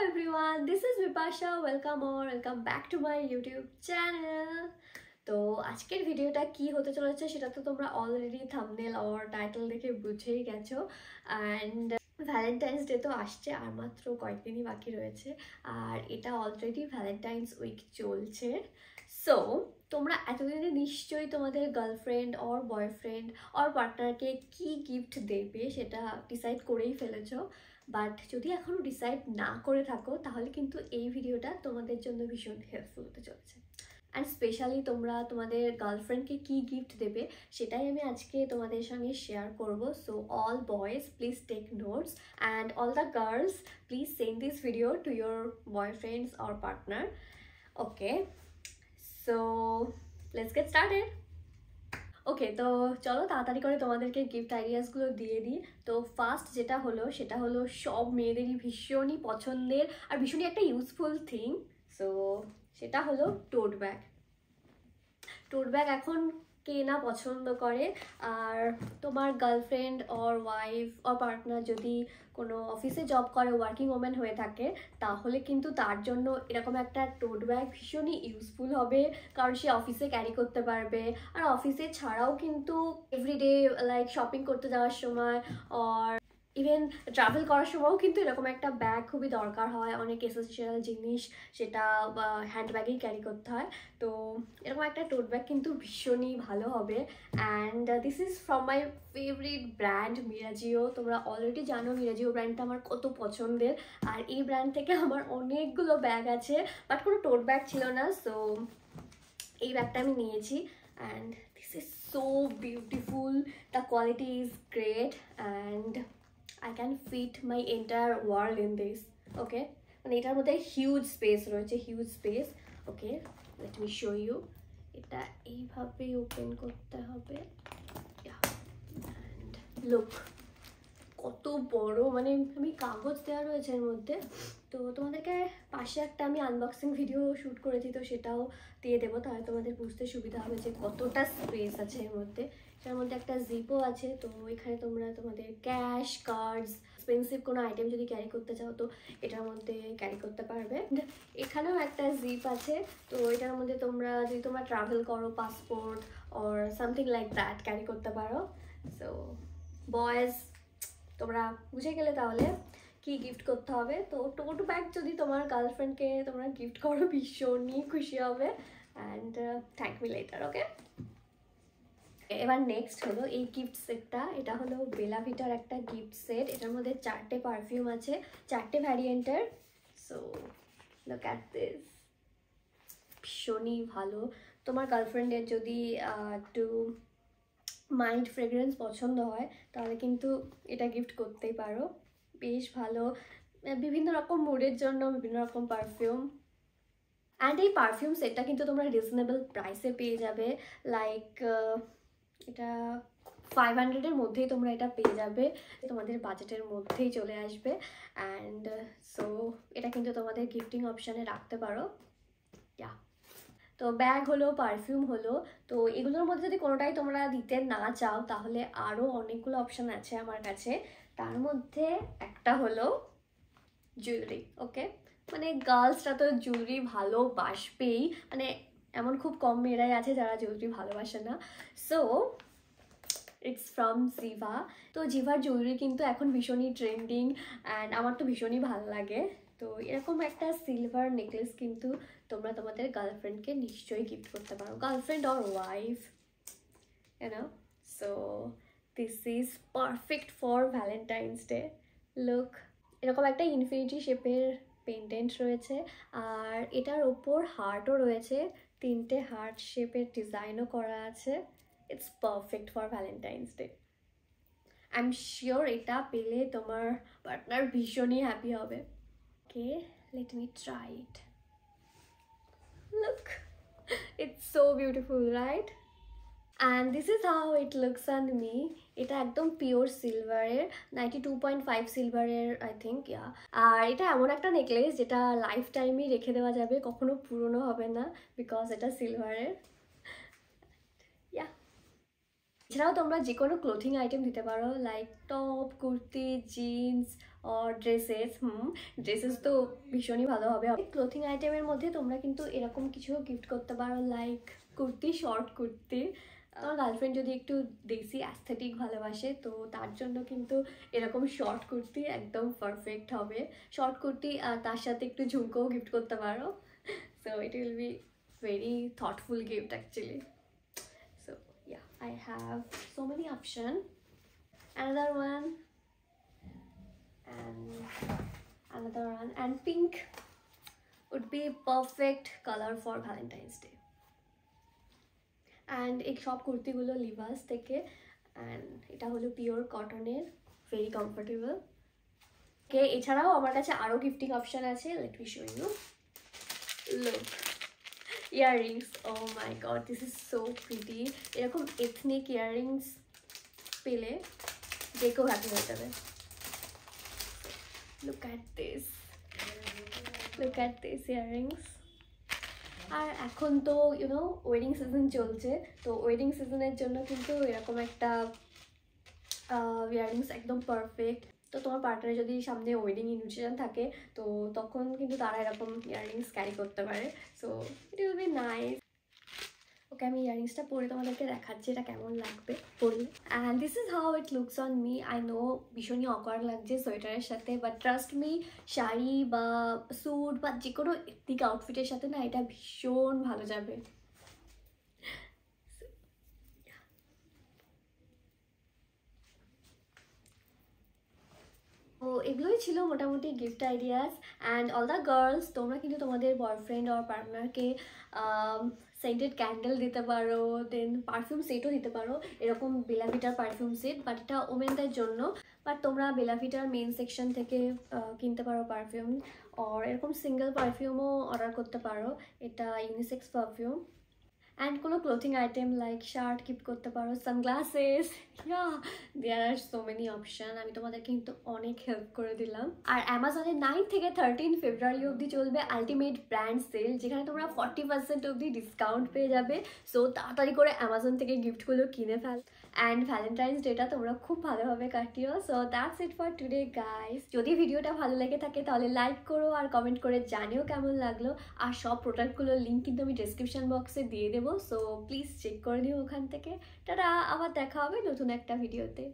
everyone, this is Vipasha. Welcome back to my YouTube channel. তো আজকের ভিডিওটা কি হতে চলেছে সেটা তো তোমরা অলরেডি থাম্বনেল আর টাইটেল দেখে বুঝেই গেছো। অ্যান্ড ভ্যালেন্টাইন্স ডে তো আসছে, আর মাত্র কয়েকদিনই বাকি রয়েছে, আর এটা অলরেডি ভ্যালেন্টাইন্স উইক চলছে। সো তোমরা এতদিনে নিশ্চয়ই তোমাদের গার্লফ্রেন্ড অর বয়ফ্রেন্ড অর পার্টনারকে কি গিফট দেবে সেটা ডিসাইড করেই ফেলেছো। বাট যদি এখনও ডিসাইড না করে থাকো তাহলে কিন্তু এই ভিডিওটা তোমাদের জন্য ভীষণ হেল্পফুল হতে চলেছে। অ্যান্ড স্পেশালি তোমরা তোমাদের গার্লফ্রেন্ডকে কী গিফট দেবে সেটাই আমি আজকে তোমাদের সঙ্গে শেয়ার করব। So all boys please take notes, and all the girls please send this video to your boyfriends or partner. Okay, so let's get started. Okay, তো চলো তাড়াতাড়ি করে তোমাদেরকে গিফট আইডিয়াসগুলো দিয়ে দিই। তো ফার্স্ট যেটা হলো সেটা হলো সব মেয়েদেরই ভীষণই পছন্দের আর ভীষণই একটা ইউজফুল থিং। সো সেটা হলো টোট ব্যাগ। টোট ব্যাগ এখন কে না পছন্দ করে, আর তোমার girlfriend or wife or partner যদি কোনো অফিসে জব করে, ওয়ার্কিং ওমেন হয়ে থাকে, তাহলে কিন্তু তার জন্য এরকম একটা টোট ব্যাগ ভীষণই ইউজফুল হবে, কারণ সে অফিসে ক্যারি করতে পারবে। আর অফিসে ছাড়াও কিন্তু এভরিডে লাইক শপিং করতে যাওয়ার সময় অর ইভেন ট্রাভেল করার সময়ও কিন্তু এরকম একটা ব্যাগ খুবই দরকার হয়। অনেক এসেনশিয়াল জিনিস সেটা হ্যান্ড ব্যাগেই ক্যারি করতে হয়। তো এরকম একটা টোট ব্যাগ কিন্তু ভীষণই ভালো হবে। And this is from my favourite brand Miraggio. তোমরা অলরেডি জানো মিরাজিও ব্র্যান্ডটা আমার কত পছন্দের, আর এই ব্র্যান্ড থেকে আমার অনেকগুলো ব্যাগ আছে, বাট কোনো টোট ব্যাগ ছিল না। সো এই ব্যাগটা আমি নিয়েছি, and this is so beautiful, the quality is great, and I can fit my entire world in this. Okay, মানে এটার মধ্যে হিউজ স্পেস রয়েছে, huge space. Okay, let me show you. এটা এইভাবে ওপেন করতে হবে। অ্যান্ড লুক কত বড়, মানে আমি কাগজ দেওয়া রয়েছে এর মধ্যে। তো তোমাদেরকে পাশে একটা আমি আনবক্সিং ভিডিও শ্যুট করেছি, তো সেটাও দিয়ে দেবো, তাহলে তোমাদের বুঝতে সুবিধা হবে যে কতটা স্পেস আছে এর মধ্যে। এটার মধ্যে একটা জিপও আছে, তো এখানে তোমরা তোমাদের ক্যাশ, কার্ডস, এক্সপেন্সিভ কোনো আইটেম যদি ক্যারি করতে চাও তো এটার মধ্যে ক্যারি করতে পারবে। এখানেও একটা জিপ আছে, তো এটার মধ্যে তোমরা যদি তোমরা ট্রাভেল করো, passport or something like that carry করতে পারো। সো বয়েজ তোমরা বুঝে গেলে তাহলে কি গিফট করতে হবে। তো টোট ব্যাগ যদি তোমার গার্লফ্রেন্ডকে তোমরা গিফট করো ভীষণই খুশি হবে, অ্যান্ড থ্যাংক মি লেটার। ওকে, এবার নেক্সট হলো এই গিফট সেটটা। এটা হলো বেলা ভিটার একটা গিফট সেট। এটার মধ্যে 4টে পারফিউম আছে, 4টে ভ্যারিয়েন্টের। সো লুক অ্যাট দিস, ভীষণই ভালো। তোমার গার্লফ্রেন্ডের যদি একটু মাইল্ড ফ্রেগ্রেন্স পছন্দ হয় তাহলে কিন্তু এটা গিফট করতেই পারো, বেশ ভালো। বিভিন্ন রকম মুডের জন্য বিভিন্ন রকম পারফিউম। অ্যান্ড এই পারফিউম সেটটা কিন্তু তোমরা রিজনেবল প্রাইসে পেয়ে যাবে। লাইক এটা 500-এর মধ্যেই তোমরা এটা পেয়ে যাবে, তোমাদের বাজেটের মধ্যেই চলে আসবে। অ্যান্ড সো এটা কিন্তু তোমাদের গিফটিং অপশানে রাখতে পারো। ইয়া, তো ব্যাগ হলো, পারফিউম হলো, তো এগুলোর মধ্যে যদি কোনোটাই তোমরা দিতে না চাও তাহলে আরও অনেকগুলো অপশান আছে আমার কাছে। তার মধ্যে একটা হলো জুয়েলারি। ওকে, মানে গার্লসরা তো জুয়েলারি ভালোবাসবেই, মানে এমন খুব কম মেয়েরাই আছে যারা জুয়েলারি ভালোবাসে না। সো ইটস ফ্রম জিভা। তো জিভার জুয়েলারি কিন্তু এখন ভীষণই ট্রেন্ডিং, অ্যান্ড আমার তো ভীষণই ভালো লাগে। তো এরকম একটা সিলভার নেকলেস কিন্তু তোমরা তোমাদের গার্লফ্রেন্ডকে নিশ্চয়ই গিফট করতে পারো, girlfriend or wife, you know. So this is perfect for Valentine's day. Look, এরকম একটা ইনফিনিটি শেপের পেন্ডেন্ট রয়েছে, আর এটার ওপর হার্টও রয়েছে, 3টে হার্ট শেপের ডিজাইনও করা আছে। It's perfect for Valentine's day. I am sure এটা পেলে তোমার পার্টনার ভীষণই হ্যাপি হবে। ওকে, let me try it. Look, it's so beautiful, right? And this is how it looks on me. এটা একদম পিওর সিলভারের, 92.5 সিলভারের আই থিঙ্ক, ইয়া। আর এটা এমন একটা নেকলেস যেটা লাইফ টাইমই রেখে দেওয়া যাবে, কখনো পুরনো হবে না, বিকজ এটা সিলভারের। ইয়া, এছাড়াও তোমরা যে কোনো ক্লোথিং আইটেম দিতে পারো, লাইক টপ, কুর্তি, জিন্স আর ড্রেসেস। ড্রেসেস তো ভীষণই ভালো হবে। ক্লোথিং আইটেমের মধ্যে তোমরা কিন্তু এরকম কিছু গিফট করতে পারো, লাইক কুর্তি, শর্ট কুর্তি। আমার গার্লফ্রেন্ড যদি একটু দেশি অ্যাস্থেটিক ভালোবাসে, তো তার জন্য কিন্তু এরকম শর্ট কুর্তি একদম পারফেক্ট হবে। শর্ট কুর্তি আর তার সাথে একটু ঝুমকোও গিফট করতে পারো। So it will be very thoughtful gift actually. So yeah, I have so many options. Another one and another one, and pink would be perfect color for Valentine's Day. And এই সব কুর্তিগুলো লিভাস থেকে, and এটা হলো pure কটনের, very comfortable. ওকে, এছাড়াও আমার কাছে আরও গিফটিং অপশান আছে, let me show you. Look, earrings, oh my god, this is so pretty. এরকম এথনিক ইয়াররিংস পেলে যে কেউ হ্যাপি হয়ে যাবে। Look at this, look at this earrings. আর এখন তো ইউনো ওয়েডিং সিজন চলছে, তো ওয়েডিং সিজনের জন্য কিন্তু এরকম একটা ইয়াররিংস একদম পারফেক্ট। তো তোমার পার্টনারের যদি সামনে ওয়েডিং ইনভিটেশন থাকে, তো তখন কিন্তু তারা এরকম ইয়াররিংস ক্যারি করতে পারে। So it will be nice. Okay, আমি ইয়াররিংসটা পরে তোমাদেরকে দেখাচ্ছি এটা কেমন লাগবে পরলে। And this is how it looks on me. I know ভীষণই অকওয়ার্ড লাগছে সোয়েটারের সাথে, বাট ট্রাস্ট মি, শাড়ি বা স্যুট বা যে কোনো এথনিক আউটফিটের সাথে না এটা ভীষণ ভালো যাবে। তো এগুলোই ছিল মোটামুটি gift ideas. And all the girls, তোমরা কিন্তু তোমাদের বয়ফ্রেন্ড আর পার্টনারকে সেন্টেড ক্যান্ডেল দিতে পারো, দেন পারফিউম সেটও দিতে পারো। এরকম বেলা ভিটার পারফিউম সেট, বাট এটা ওমেনদের জন্য। বাট তোমরা বেলা ভিটার মেন সেকশন থেকে কিনতে পারো পারফিউম, আর এরকম সিঙ্গেল পারফিউমও অর্ডার করতে পারো। এটা ইউনিসেক্স পারফিউম। অ্যান্ড কোনো clothing item like shirt gift করতে পারো, সানগ্লাসেস, দেয়ার আর সো মেনি অপশান। আমি তোমাদেরকে কিন্তু অনেক হেল্প করে দিলাম। আর অ্যামাজনে 9 থেকে 13 ফেব্রুয়ারি অবধি চলবে আলটিমেট ব্র্যান্ড সেল, যেখানে তোমরা 40% অবধি ডিসকাউন্ট পেয়ে যাবে। সো তাড়াতাড়ি করে অ্যামাজন থেকে গিফটগুলো কিনে ফেল। অ্যান্ড ভ্যালেন্টাইন্স ডেটা তোমরা খুব ভালোভাবে কাটিও। So that's it for today guys. যদি ভিডিওটা ভালো লেগে থাকে তাহলে লাইক করো আর কমেন্ট করে জানিও কেমন লাগলো। আর সব প্রোডাক্টগুলোর লিঙ্ক কিন্তু আমি ডেসক্রিপশন বক্সে দিয়ে দেবো, সো প্লিজ চেক করে নিও ওখান থেকে। টাটা, আবার দেখা হবে নতুন একটা ভিডিওতে।